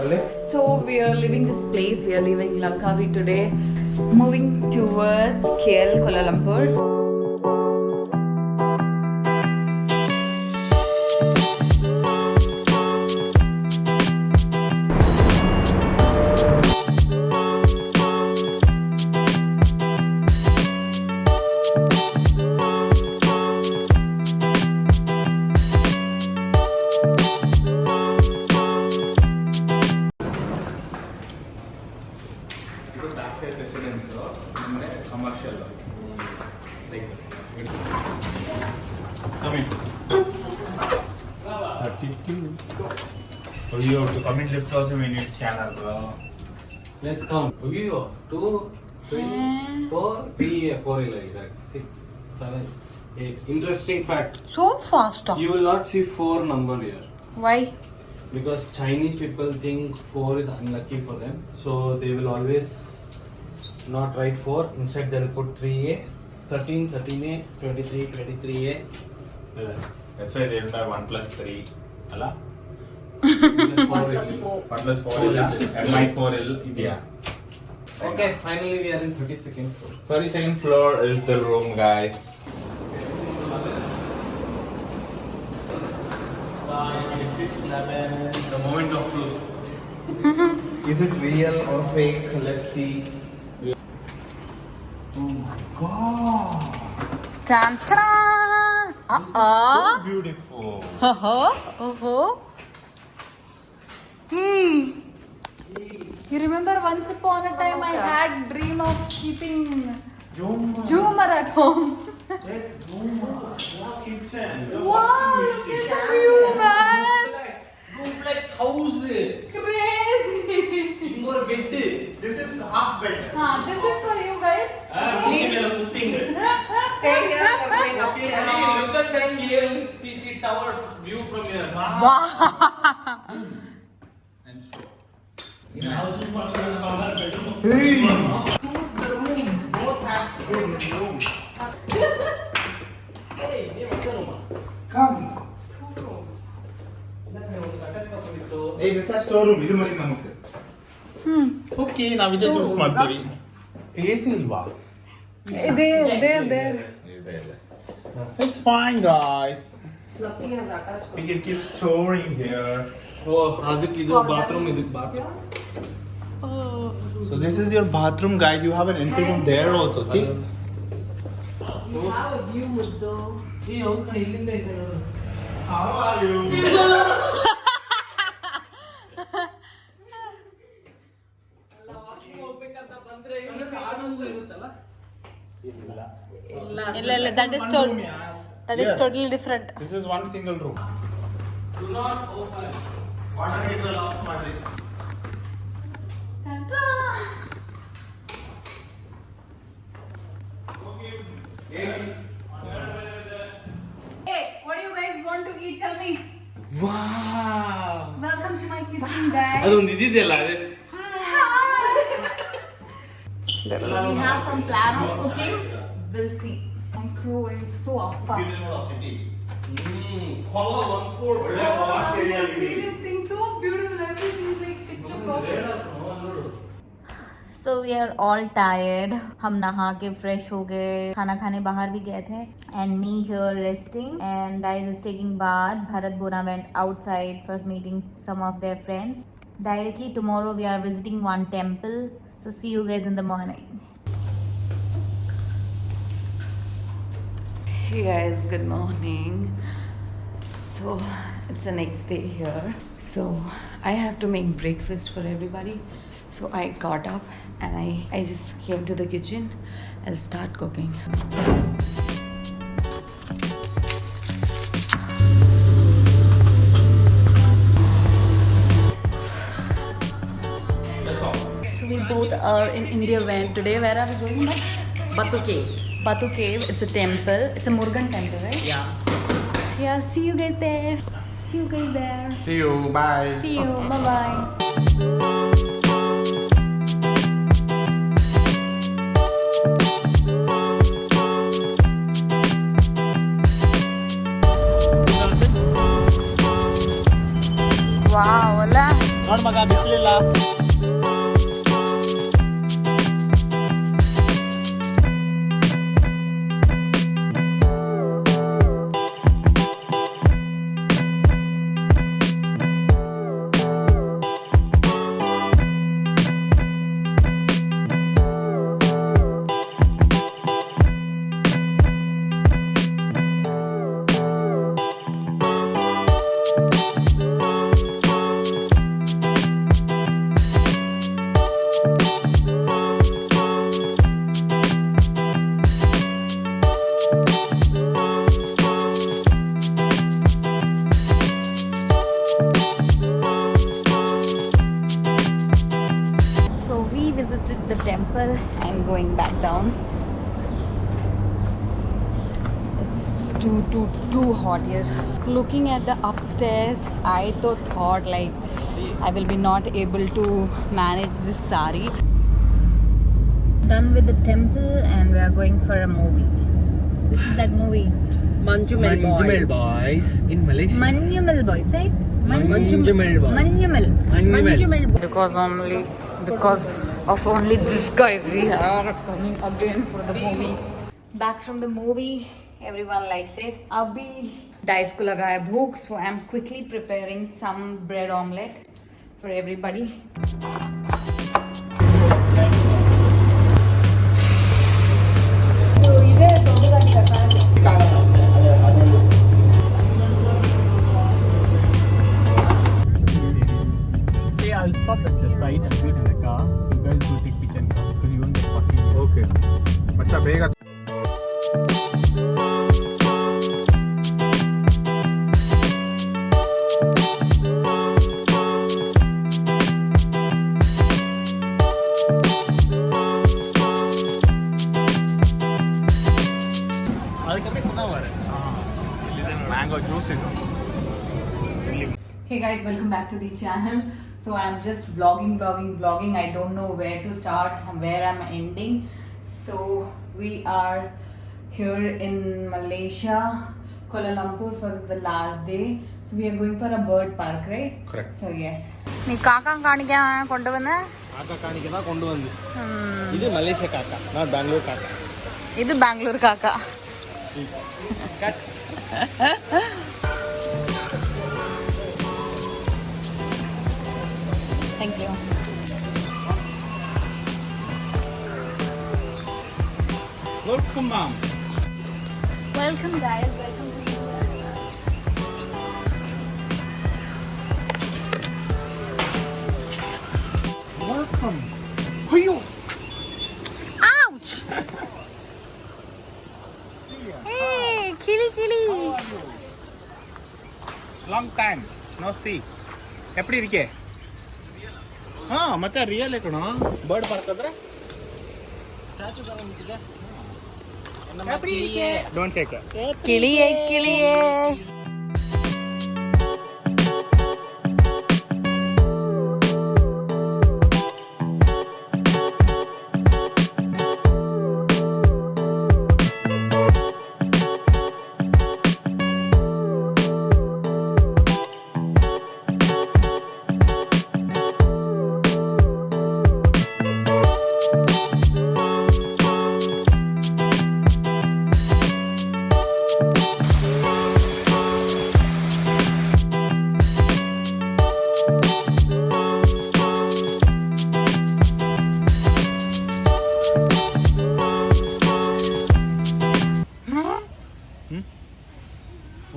So we are leaving this place. We are leaving Langkawi today, moving towards KL, Kuala Lumpur. Commercial, like come in. 32. Oh, you have to come in lift also. We need scanner, bro. Let's count. 2, 3, 4, 3, 4, 6, 7, 8. Interesting fact. So fast. You will not see 4 number here. Why? Because Chinese people think 4 is unlucky for them. So they will always not write 4. Instead they will put 3A, 13, 13A, 23, 23A. That's why they don't have 1 plus 3. Allah? 1 plus 4. 1 plus 4 and my 4 India. Okay, finally we are in 32nd floor. 32nd floor is the room, guys. 5, 6, 11. The moment of truth. Is it real or fake? Let's see. Oh my god! Tan tan! So beautiful. Hey! You remember once upon a time I had dream of keeping Zoomer at home. Kitchen. Wow! Look at the view, man! Complex house. Crazy! More bed. This is half bed. This is for you guys. Please stay here. We're going upstairs. Look at the KLCC tower view from here. Wow! And so. Now just want to come back bedroom. Both has room. Hey, what's the room? Come. Hey, this is storeroom. This is my Okay, now we just do smart TV. AC ilva. There. It's fine, guys. We can keep storing here. Oh, bathroom. So this is your bathroom, guys. You have an entry room there also. See? You have a view though. How are you? That is totally different. This is one single room. Do not open. Water heater off, Madrid. Hey, what do you guys want to eat? Tell me. Wow. Welcome to my kitchen, guys. ಅದೊಂದು ಇದಿದೆಯಲ್ಲ ಅದೇ We have some plan of cooking. We'll see. Microwave so up. Kuala Lumpur. See this thing so beautiful. Everything is like picture perfect. So we are all tired. हम नहा के fresh हो गए, खाना खाने बाहर भी गए थे. And me here resting. And DAICE is taking bath. Bharat Bona went outside first meeting some of their friends. Directly tomorrow we are visiting one temple. So see you guys in the morning. Hey guys, good morning. So it's the next day here. So I have to make breakfast for everybody. So I got up and I just came to the kitchen. I'll start cooking. So we both are in India. When today, where are we going back? Batu Caves. Batu Cave. It's a temple. It's a Murugan temple, right? Yeah. So yeah, see you guys there. See you guys there. See you. Bye. See you. Bye bye. Wow, ನೋಡ್ ಮಗ ಬಿಸಿಲಿಲ್ಲ Bella. The temple and going back down. It's too hot here. Looking at the upstairs, I thought like I will be not able to manage this sari. Done with the temple and we are going for a movie. Which is that movie? Manjumal Boys in Malaysia. Manjumal Boys, right? Manjumal Boys. Manjumal. Because of only this guy, we are coming again for the movie. Back from the movie, everyone likes it. Abhi DAICE ko laga hai bhook, so I'm quickly preparing some bread omelette for everybody. I'll stop at the side and wait in the car. You guys will take picture because you won't get parking. Okay. अच्छा बेगा. Mango juice. Hey guys, welcome back to the channel. So I'm just vlogging. I don't know where to start and where I'm ending. So we are here in Malaysia, Kuala Lumpur for the last day. So we are going for a bird park, right? Correct. So yes. Nee kaaka kaanikkana kondu vanna? Kaaka kaanikana kondu vandu. Idu Malaysia kaaka, not Bangalore kaaka. Idu Bangalore kaaka. Cut. Thank you. Welcome, mom. Welcome guys, welcome to you. Welcome. Hiyo. Ouch! Hey, kili. Long time no see. எப்படி இருக்கே? ಮತ್ತೆ real ಕಣೋ bird park ಅಂದ್ರೆ statue ತರ ನಿಂತಿದೆ. Don't shake. Kiliye.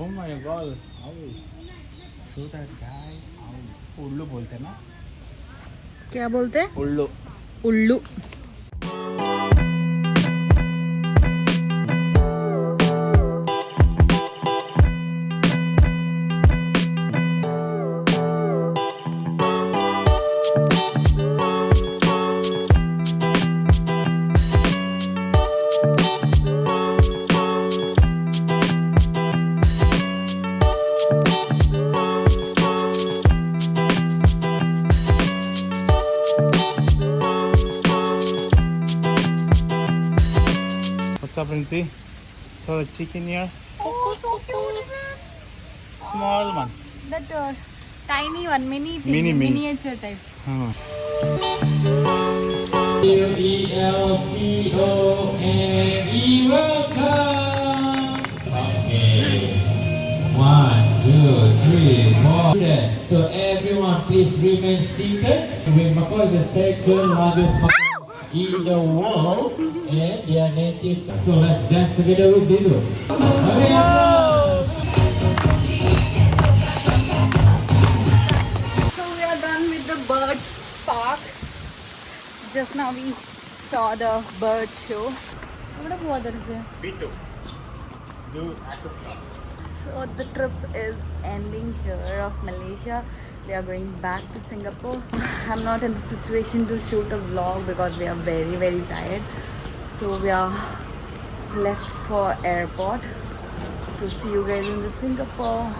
Oh my god. So that guy उल्लू बोलते ना? क्या बोलते? उल्लू. उल्लू. What's up, RINSI? So chicken here. Oh, so cute. Small one. That Tiny one, Mini. miniature type. Welcome. Okay. 1, 2, 3, 4. So everyone, please remain seated. Macau is the second largest Macau in the world, and they are native. So let's dance together with Dido. So we are done with the bird park. Just now we saw the bird show. What weather is it? B2. So the trip is ending here of Malaysia. We are going back to Singapore. I'm not in the situation to shoot a vlog because we are very tired. So we are left for airport. So see you guys in the Singapore.